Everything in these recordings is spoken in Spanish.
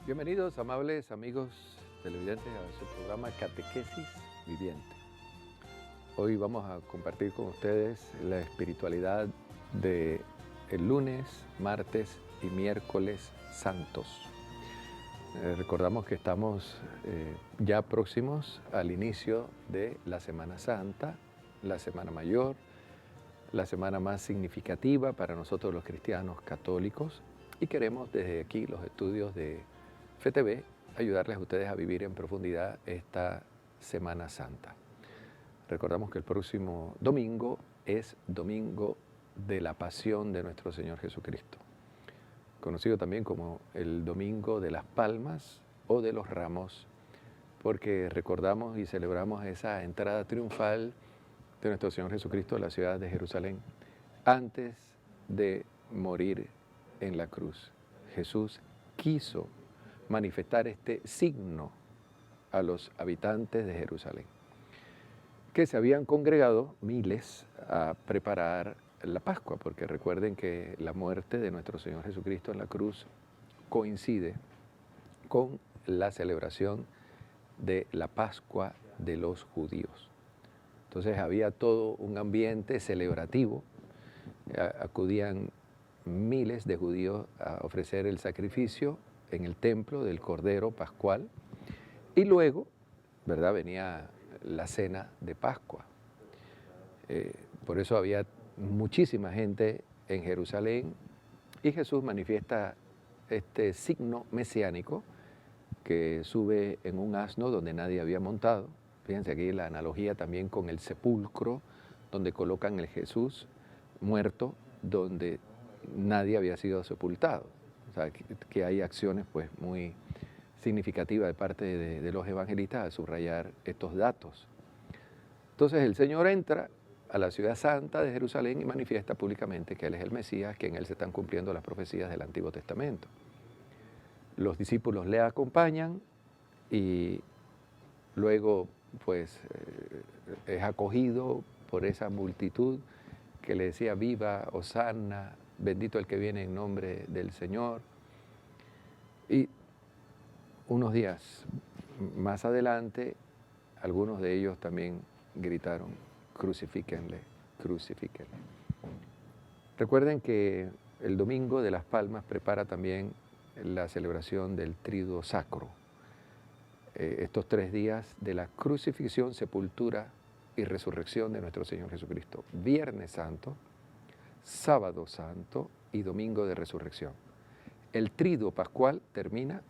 Bienvenidos, amables amigos televidentes, a su programa Catequesis Viviente. Hoy vamos a compartir con ustedes la espiritualidad de el lunes, martes y miércoles santos. Recordamos que estamos ya próximos al inicio de la Semana Santa, la Semana Mayor, la semana más significativa para nosotros los cristianos católicos, y queremos desde aquí los estudios de FTV ayudarles a ustedes a vivir en profundidad esta Semana Santa. Recordamos que el próximo domingo es Domingo de la Pasión de nuestro Señor Jesucristo, conocido también como el Domingo de las Palmas o de los Ramos, porque recordamos y celebramos esa entrada triunfal de nuestro Señor Jesucristo a la ciudad de Jerusalén antes de morir en la cruz. Jesús quiso manifestar este signo a los habitantes de Jerusalén, que se habían congregado miles a preparar la Pascua, porque recuerden que la muerte de nuestro Señor Jesucristo en la cruz coincide con la celebración de la Pascua de los judíos. Entonces había todo un ambiente celebrativo, acudían miles de judíos a ofrecer el sacrificio en el templo del Cordero Pascual, y luego, ¿verdad?, venía la cena de Pascua. Por eso había muchísima gente en Jerusalén, y Jesús manifiesta este signo mesiánico que sube en un asno donde nadie había montado. Fíjense aquí la analogía también con el sepulcro, donde colocan el Jesús muerto, donde nadie había sido sepultado. O sea, que hay acciones pues muy significativas de parte de los evangelistas al subrayar estos datos. Entonces el Señor entra a la ciudad santa de Jerusalén y manifiesta públicamente que Él es el Mesías, que en Él se están cumpliendo las profecías del Antiguo Testamento. Los discípulos le acompañan y luego pues es acogido por esa multitud que le decía: viva, hosanna, bendito el que viene en nombre del Señor. Y unos días más adelante, algunos de ellos también gritaron: crucifíquenle, crucifíquenle. Recuerden que el Domingo de las Palmas prepara también la celebración del Triduo Sacro. Estos 3 días de la crucifixión, sepultura y resurrección de nuestro Señor Jesucristo. Viernes Santo, Sábado Santo y Domingo de Resurrección. El Triduo Pascual termina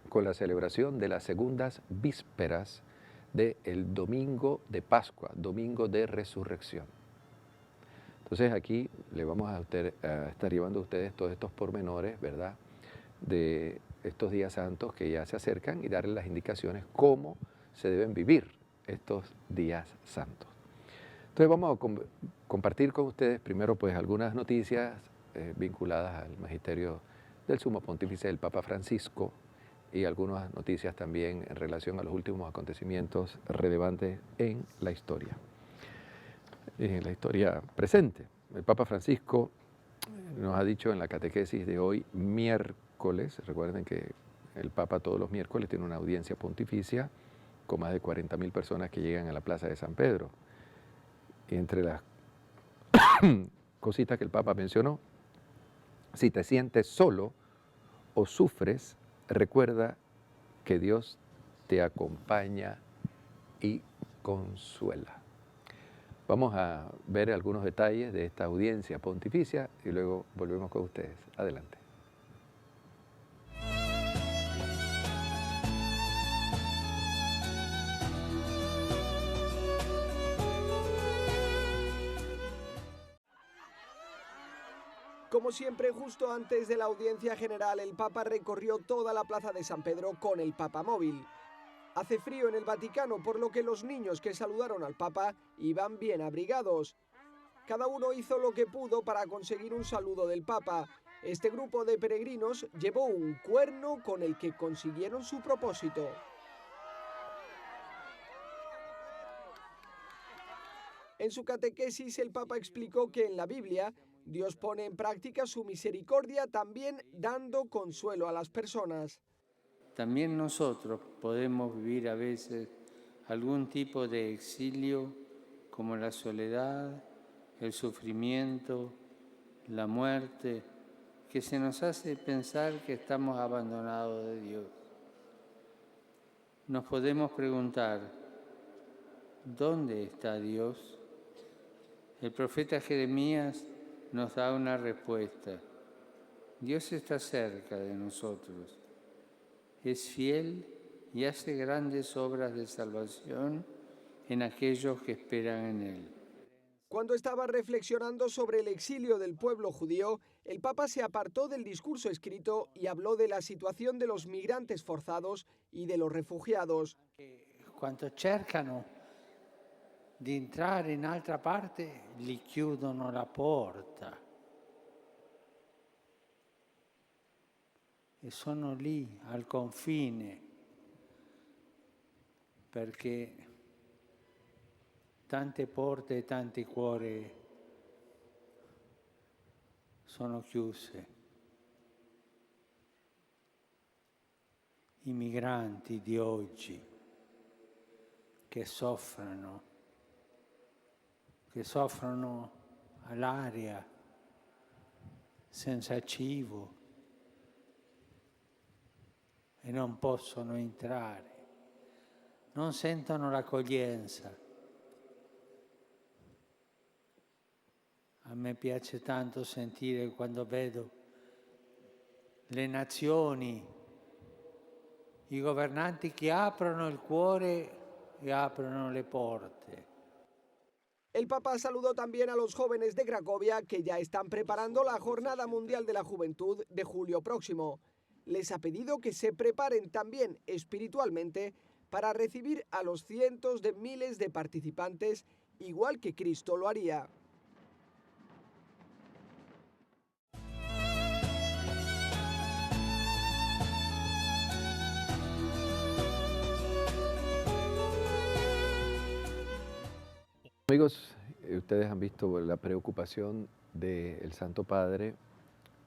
con la celebración de las segundas vísperas del Domingo de Pascua, Domingo de Resurrección. Entonces aquí le vamos a estar llevando a ustedes todos estos pormenores, ¿verdad?, de estos días santos que ya se acercan, y darles las indicaciones cómo se deben vivir estos días santos. Entonces vamos a compartir con ustedes primero pues algunas noticias vinculadas al magisterio del Sumo Pontífice del Papa Francisco, y algunas noticias también en relación a los últimos acontecimientos relevantes en la historia presente. El Papa Francisco nos ha dicho en la catequesis de hoy, miércoles, recuerden que el Papa todos los miércoles tiene una audiencia pontificia con más de 40.000 personas que llegan a la Plaza de San Pedro. Y entre las cositas que el Papa mencionó: si te sientes solo o sufres, recuerda que Dios te acompaña y consuela. Vamos a ver algunos detalles de esta audiencia pontificia y luego volvemos con ustedes. Adelante. Como siempre, justo antes de la audiencia general, el Papa recorrió toda la plaza de San Pedro con el Papamóvil. Hace frío en el Vaticano, por lo que los niños que saludaron al Papa iban bien abrigados. Cada uno hizo lo que pudo para conseguir un saludo del Papa. Este grupo de peregrinos llevó un cuerno con el que consiguieron su propósito. En su catequesis, el Papa explicó que en la Biblia Dios pone en práctica su misericordia también dando consuelo a las personas. también nosotros podemos vivir a veces algún tipo de exilio como la soledad, el sufrimiento, la muerte, que se nos hace pensar que estamos abandonados de Dios. Nos podemos preguntar, ¿dónde está Dios? El profeta Jeremías nos da una respuesta. Dios está cerca de nosotros, es fiel y hace grandes obras de salvación en aquellos que esperan en Él. Cuando estaba reflexionando sobre el exilio del pueblo judío, el Papa se apartó del discurso escrito y habló de la situación de los migrantes forzados y de los refugiados. Quando cercano di entrare in altra parte, gli chiudono la porta. E sono lì al confine, perché tante porte e tanti cuori sono chiuse. I migranti di oggi che soffrono all'aria, senza cibo, e non possono entrare, non sentono l'accoglienza. A me piace tanto sentire quando vedo le nazioni, i governanti che aprono il cuore e aprono le porte. El Papa saludó también a los jóvenes de Cracovia que ya están preparando la Jornada Mundial de la Juventud de julio próximo. Les ha pedido que se preparen también espiritualmente para recibir a los cientos de miles de participantes, igual que Cristo lo haría. Amigos, ustedes han visto la preocupación del Santo Padre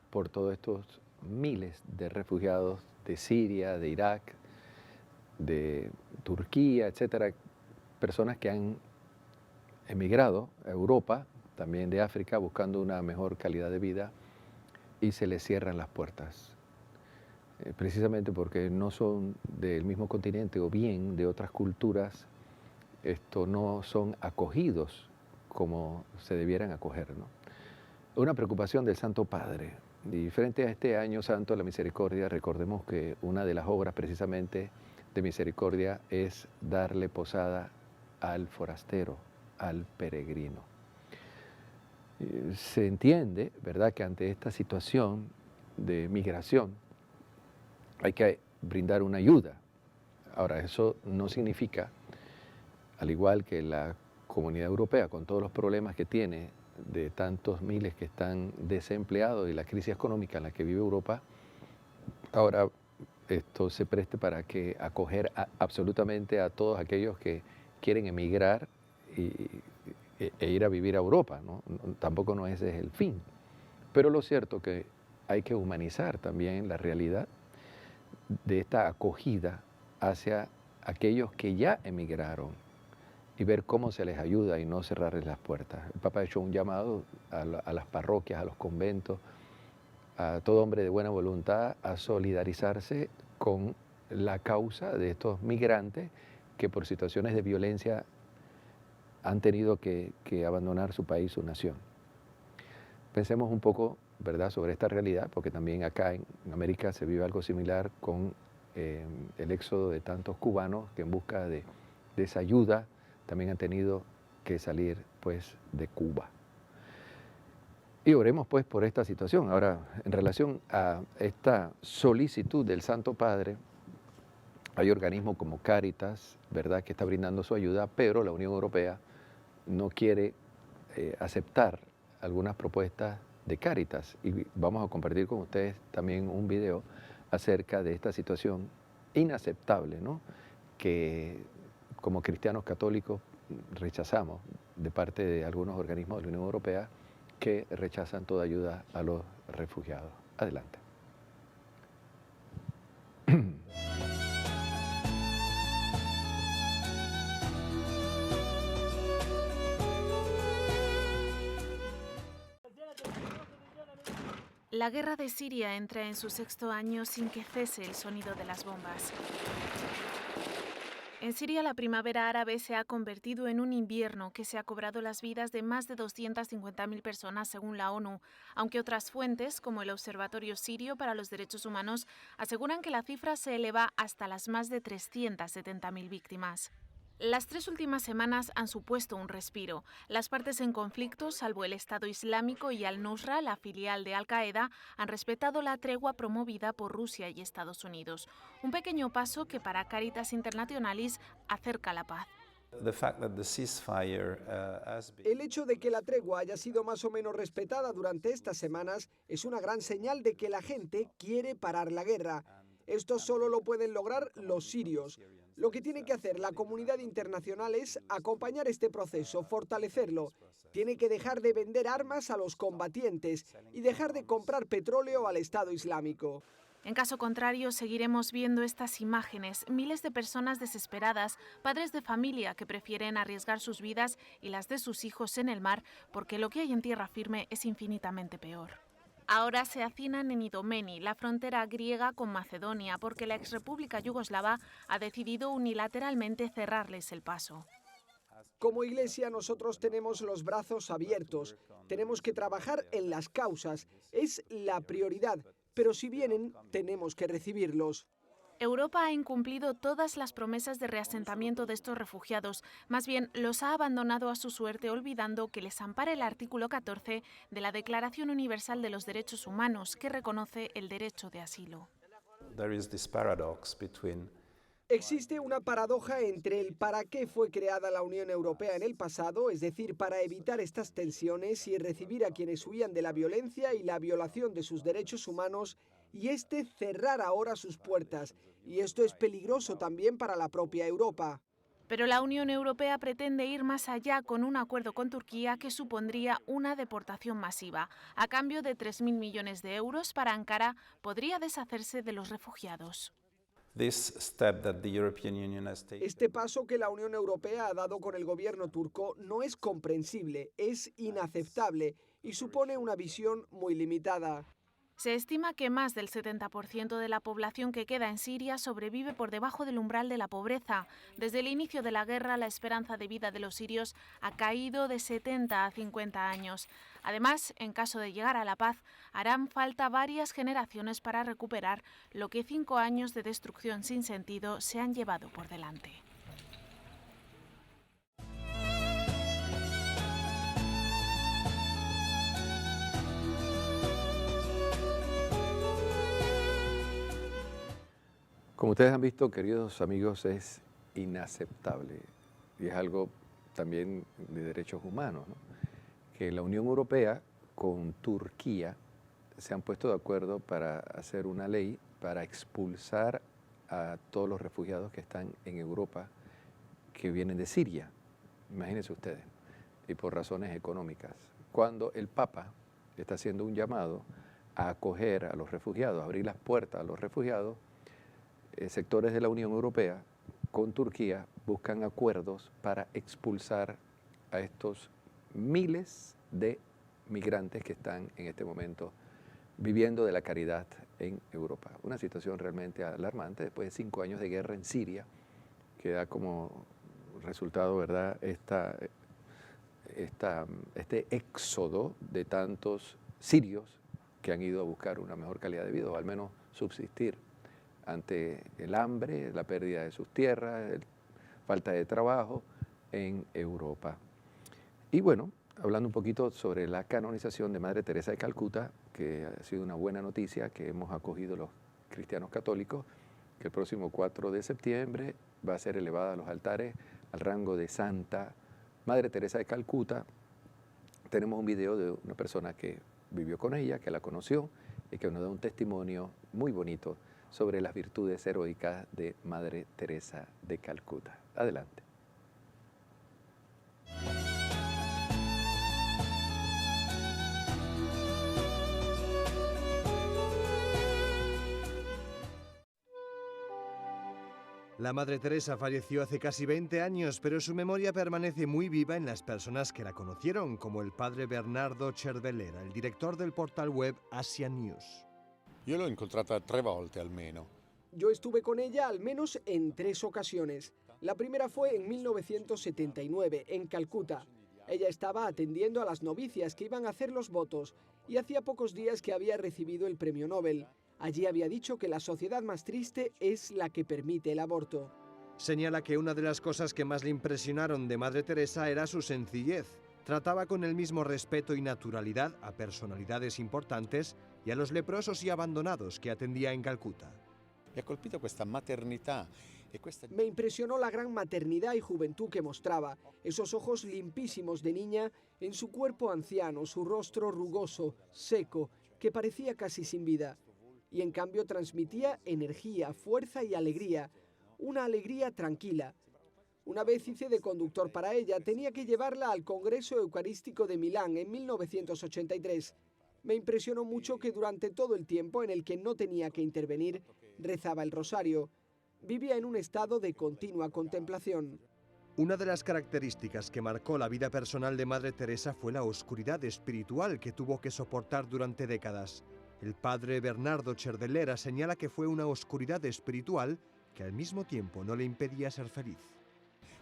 por todos estos miles de refugiados de Siria, de Irak, de Turquía, etcétera, personas que han emigrado a Europa, también de África, buscando una mejor calidad de vida, y se les cierran las puertas, precisamente porque no son del mismo continente o bien de otras culturas. No son acogidos como se debieran acoger, ¿no? Una preocupación del Santo Padre. Y frente a este año santo de la misericordia, recordemos que una de las obras precisamente de misericordia es darle posada al forastero, al peregrino. Se entiende, ¿verdad?, que ante esta situación de migración hay que brindar una ayuda. Ahora, eso no significa, al igual que la Comunidad Europea, con todos los problemas que tiene de tantos miles que están desempleados y la crisis económica en la que vive Europa, ahora esto se preste para que acoger absolutamente a todos aquellos que quieren emigrar e ir a vivir a Europa, ¿no? Tampoco no ese es el fin. Pero lo cierto es que hay que humanizar también la realidad de esta acogida hacia aquellos que ya emigraron, y ver cómo se les ayuda y no cerrarles las puertas. El Papa ha hecho un llamado a las parroquias, a los conventos, a todo hombre de buena voluntad a solidarizarse con la causa de estos migrantes que por situaciones de violencia han tenido que abandonar su país, su nación. Pensemos un poco, ¿verdad?, sobre esta realidad, porque también acá en América se vive algo similar con el éxodo de tantos cubanos que en busca de esa ayuda también han tenido que salir pues de Cuba. Y oremos pues por esta situación. Ahora, en relación a esta solicitud del Santo Padre, hay organismos como Cáritas, ¿verdad?, que está brindando su ayuda, pero la Unión Europea no quiere aceptar algunas propuestas de Cáritas. Y vamos a compartir con ustedes también un video acerca de esta situación inaceptable, ¿no?, que como cristianos católicos rechazamos de parte de algunos organismos de la Unión Europea que rechazan toda ayuda a los refugiados. Adelante. La guerra de Siria entra en su 6º año sin que cese el sonido de las bombas. En Siria, la primavera árabe se ha convertido en un invierno que se ha cobrado las vidas de más de 250.000 personas, según la ONU, aunque otras fuentes, como el Observatorio Sirio para los Derechos Humanos, aseguran que la cifra se eleva hasta las más de 370.000 víctimas. Las 3 últimas semanas han supuesto un respiro. Las partes en conflicto, salvo el Estado Islámico y Al-Nusra, la filial de Al-Qaeda, han respetado la tregua promovida por Rusia y Estados Unidos. Un pequeño paso que para Caritas Internationalis acerca la paz. El hecho de que la tregua haya sido más o menos respetada durante estas semanas es una gran señal de que la gente quiere parar la guerra. Esto solo lo pueden lograr los sirios. Lo que tiene que hacer la comunidad internacional es acompañar este proceso, fortalecerlo. Tiene que dejar de vender armas a los combatientes y dejar de comprar petróleo al Estado Islámico. En caso contrario, seguiremos viendo estas imágenes, miles de personas desesperadas, padres de familia que prefieren arriesgar sus vidas y las de sus hijos en el mar, porque lo que hay en tierra firme es infinitamente peor. Ahora se hacinan en Idomeni, la frontera griega con Macedonia, porque la exrepública yugoslava ha decidido unilateralmente cerrarles el paso. Como Iglesia nosotros tenemos los brazos abiertos, tenemos que trabajar en las causas, es la prioridad, pero si vienen tenemos que recibirlos. Europa ha incumplido todas las promesas de reasentamiento de estos refugiados, más bien los ha abandonado a su suerte olvidando que les ampara el artículo 14 de la Declaración Universal de los Derechos Humanos, que reconoce el derecho de asilo. Existe una paradoja entre el para qué fue creada la Unión Europea en el pasado, es decir, para evitar estas tensiones y recibir a quienes huían de la violencia y la violación de sus derechos humanos, y cerrar ahora sus puertas. Y esto es peligroso también para la propia Europa. Pero la Unión Europea pretende ir más allá con un acuerdo con Turquía que supondría una deportación masiva. A cambio de 3.000 millones de euros para Ankara, podría deshacerse de los refugiados. Este paso que la Unión Europea ha dado con el gobierno turco no es comprensible, es inaceptable y supone una visión muy limitada. Se estima que más del 70% de la población que queda en Siria sobrevive por debajo del umbral de la pobreza. Desde el inicio de la guerra, la esperanza de vida de los sirios ha caído de 70 a 50 años. Además, en caso de llegar a la paz, harán falta varias generaciones para recuperar lo que 5 años de destrucción sin sentido se han llevado por delante. Como ustedes han visto, queridos amigos, es inaceptable y es algo también de derechos humanos, ¿no? Que la Unión Europea con Turquía se han puesto de acuerdo para hacer una ley para expulsar a todos los refugiados que están en Europa que vienen de Siria. Imagínense ustedes, y por razones económicas. Cuando el Papa está haciendo un llamado a acoger a los refugiados, a abrir las puertas a los refugiados, sectores de la Unión Europea con Turquía buscan acuerdos para expulsar a estos miles de migrantes que están en este momento viviendo de la caridad en Europa. Una situación realmente alarmante después de 5 años de guerra en Siria, que da como resultado, ¿verdad?, este éxodo de tantos sirios que han ido a buscar una mejor calidad de vida, o al menos subsistir ante el hambre, la pérdida de sus tierras, falta de trabajo en Europa. Y bueno, hablando un poquito sobre la canonización de Madre Teresa de Calcuta, que ha sido una buena noticia que hemos acogido los cristianos católicos, que el próximo 4 de septiembre va a ser elevada a los altares al rango de Santa Madre Teresa de Calcuta. Tenemos un video de una persona que vivió con ella, que la conoció y que nos da un testimonio muy bonito sobre las virtudes heroicas de Madre Teresa de Calcuta. Adelante. La Madre Teresa falleció hace casi 20 años, pero su memoria permanece muy viva en las personas que la conocieron, como el padre Bernardo Cervellera, el director del portal web Asia News. Yo l'ho incontrata 3 volte almeno. Yo estuve con ella al menos en 3 ocasiones. La primera fue en 1979, en Calcuta. Ella estaba atendiendo a las novicias que iban a hacer los votos y hacía pocos días que había recibido el premio Nobel. Allí había dicho que la sociedad más triste es la que permite el aborto. Señala que una de las cosas que más le impresionaron de Madre Teresa era su sencillez. Trataba con el mismo respeto y naturalidad a personalidades importantes y a los leprosos y abandonados que atendía en Calcuta. Mi ha colpito questa maternità e questa... Me impresionó la gran maternidad y juventud que mostraba, esos ojos limpísimos de niña en su cuerpo anciano, su rostro rugoso, seco, que parecía casi sin vida. Y en cambio transmitía energía, fuerza y alegría, una alegría tranquila. Una vez hice de conductor para ella, tenía que llevarla al Congreso Eucarístico de Milán en 1983. Me impresionó mucho que durante todo el tiempo en el que no tenía que intervenir, rezaba el rosario. Vivía en un estado de continua contemplación. Una de las características que marcó la vida personal de Madre Teresa fue la oscuridad espiritual que tuvo que soportar durante décadas. El padre Bernardo Cervellera señala que fue una oscuridad espiritual que al mismo tiempo no le impedía ser feliz.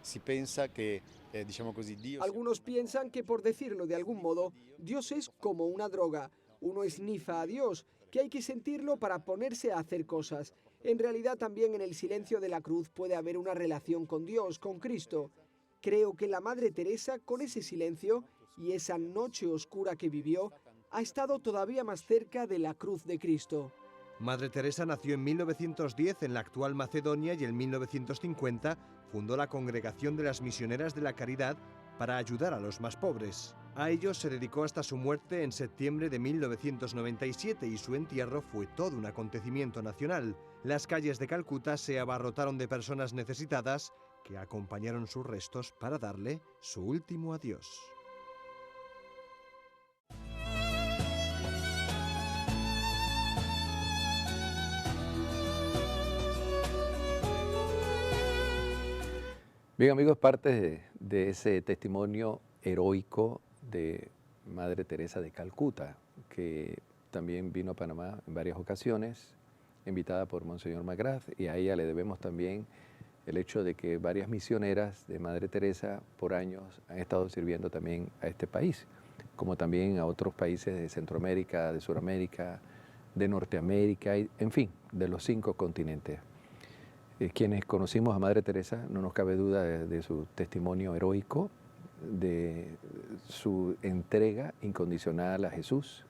Si pensa que, diciamo così, Dio... Algunos piensan que, por decirlo de algún modo, Dios es como una droga. Uno esnifa a Dios, que hay que sentirlo para ponerse a hacer cosas. En realidad también en el silencio de la cruz puede haber una relación con Dios, con Cristo. Creo que la Madre Teresa, con ese silencio y esa noche oscura que vivió, ha estado todavía más cerca de la cruz de Cristo. Madre Teresa nació en 1910 en la actual Macedonia y en 1950 fundó la Congregación de las Misioneras de la Caridad para ayudar a los más pobres. A ellos se dedicó hasta su muerte en septiembre de 1997 y su entierro fue todo un acontecimiento nacional. Las calles de Calcuta se abarrotaron de personas necesitadas que acompañaron sus restos para darle su último adiós. Bien, amigos, parte de ese testimonio heroico de Madre Teresa de Calcuta, que también vino a Panamá en varias ocasiones, invitada por Monseñor Magrath, y a ella le debemos también el hecho de que varias misioneras de Madre Teresa por años han estado sirviendo también a este país, como también a otros países de Centroamérica, de Sudamérica, de Norteamérica, y, en fin, de los 5 continentes. Quienes conocimos a Madre Teresa, no nos cabe duda de su testimonio heroico, de su entrega incondicional a Jesús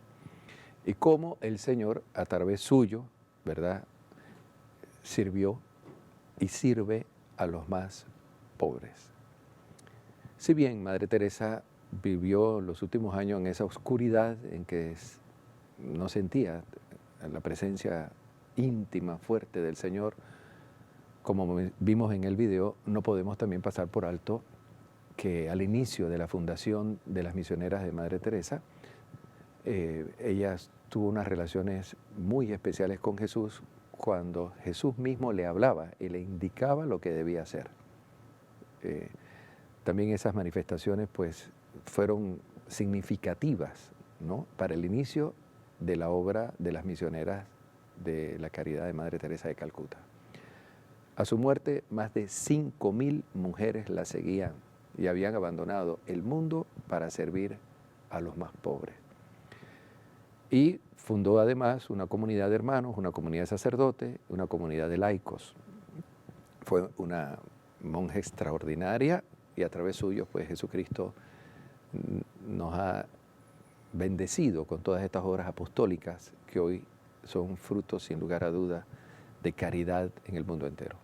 y cómo el Señor, a través suyo, ¿verdad?, sirvió y sirve a los más pobres. Si bien Madre Teresa vivió los últimos años en esa oscuridad en que no sentía la presencia íntima, fuerte del Señor, como vimos en el video, no podemos también pasar por alto que al inicio de la fundación de las misioneras de Madre Teresa, ellas tuvo unas relaciones muy especiales con Jesús cuando Jesús mismo le hablaba y le indicaba lo que debía hacer. También esas manifestaciones pues, fueron significativas, ¿no?, para el inicio de la obra de las misioneras de la Caridad de Madre Teresa de Calcuta. A su muerte, más de 5.000 mujeres la seguían y habían abandonado el mundo para servir a los más pobres. Y fundó además una comunidad de hermanos, una comunidad de sacerdotes, una comunidad de laicos. Fue una monja extraordinaria y a través suyo, pues Jesucristo nos ha bendecido con todas estas obras apostólicas que hoy son frutos, sin lugar a dudas, de caridad en el mundo entero.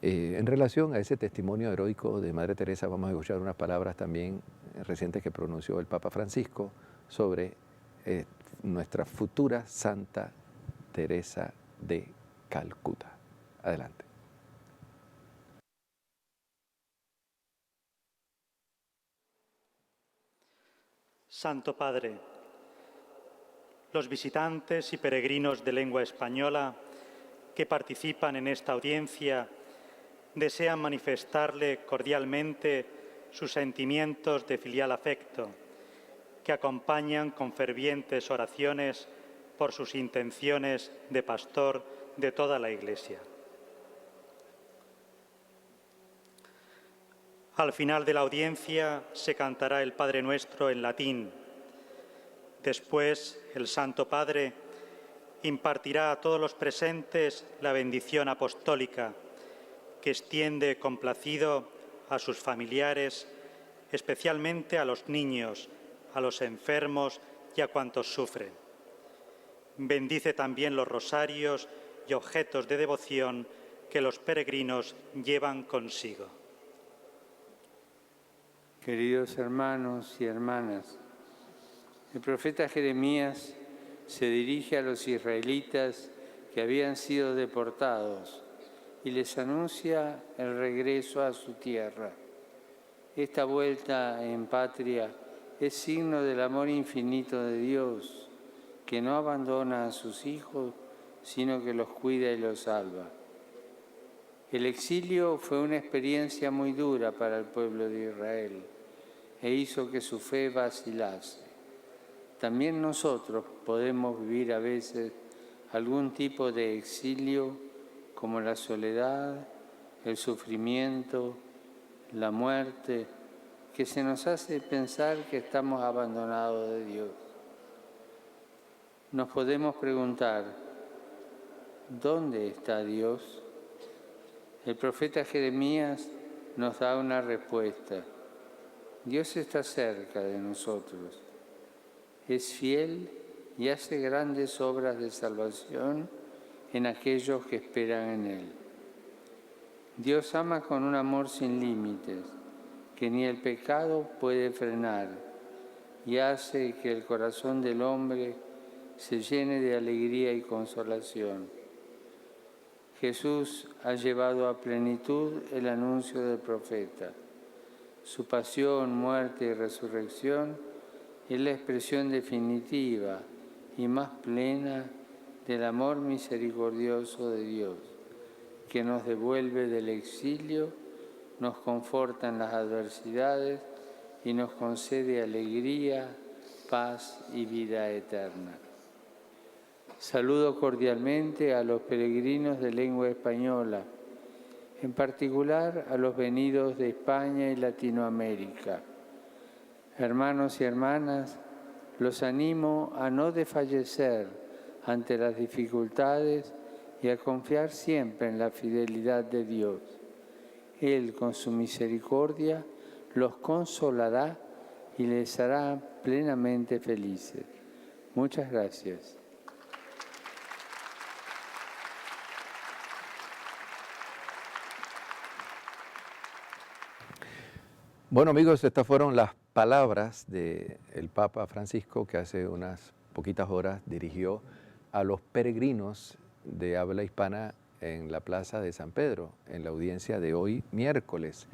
En relación a ese testimonio heroico de Madre Teresa, vamos a escuchar unas palabras también recientes que pronunció el Papa Francisco sobre nuestra futura Santa Teresa de Calcuta. Adelante. Santo Padre, los visitantes y peregrinos de lengua española que participan en esta audiencia desean manifestarle cordialmente sus sentimientos de filial afecto, que acompañan con fervientes oraciones por sus intenciones de pastor de toda la Iglesia. Al final de la audiencia se cantará el Padre Nuestro en latín. Después, el Santo Padre impartirá a todos los presentes la bendición apostólica, que extiende complacido a sus familiares, especialmente a los niños, a los enfermos y a cuantos sufren. Bendice también los rosarios y objetos de devoción que los peregrinos llevan consigo. Queridos hermanos y hermanas, el profeta Jeremías se dirige a los israelitas que habían sido deportados y les anuncia el regreso a su tierra. Esta vuelta en patria es signo del amor infinito de Dios, que no abandona a sus hijos, sino que los cuida y los salva. El exilio fue una experiencia muy dura para el pueblo de Israel e hizo que su fe vacilase. También nosotros podemos vivir a veces algún tipo de exilio, como la soledad, el sufrimiento, la muerte, que se nos hace pensar que estamos abandonados de Dios. Nos podemos preguntar, ¿dónde está Dios? El profeta Jeremías nos da una respuesta. Dios está cerca de nosotros. Es fiel y hace grandes obras de salvación en aquellos que esperan en Él. Dios ama con un amor sin límites, que ni el pecado puede frenar, y hace que el corazón del hombre se llene de alegría y consolación. Jesús ha llevado a plenitud el anuncio del profeta. Su pasión, muerte y resurrección es la expresión definitiva y más plena del amor misericordioso de Dios, que nos devuelve del exilio, nos conforta en las adversidades y nos concede alegría, paz y vida eterna. Saludo cordialmente a los peregrinos de lengua española, en particular a los venidos de España y Latinoamérica. Hermanos y hermanas, los animo a no desfallecer ante las dificultades y a confiar siempre en la fidelidad de Dios. Él, con su misericordia, los consolará y les hará plenamente felices. Muchas gracias. Bueno, amigos, estas fueron las palabras del Papa Francisco, que hace unas poquitas horas dirigió a los peregrinos de habla hispana en la Plaza de San Pedro, en la audiencia de hoy miércoles.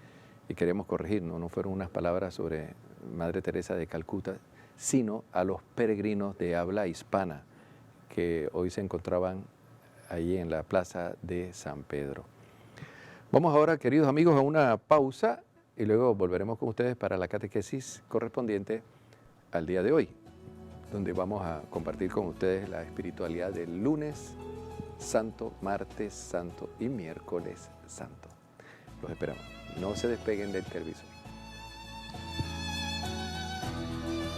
Y queremos corregirnos, no fueron unas palabras sobre Madre Teresa de Calcuta, sino a los peregrinos de habla hispana que hoy se encontraban allí en la Plaza de San Pedro. Vamos ahora, queridos amigos, a una pausa y luego volveremos con ustedes para la catequesis correspondiente al día de hoy, donde vamos a compartir con ustedes la espiritualidad del lunes santo, martes santo y miércoles santo. Los esperamos. No se despeguen del televisor.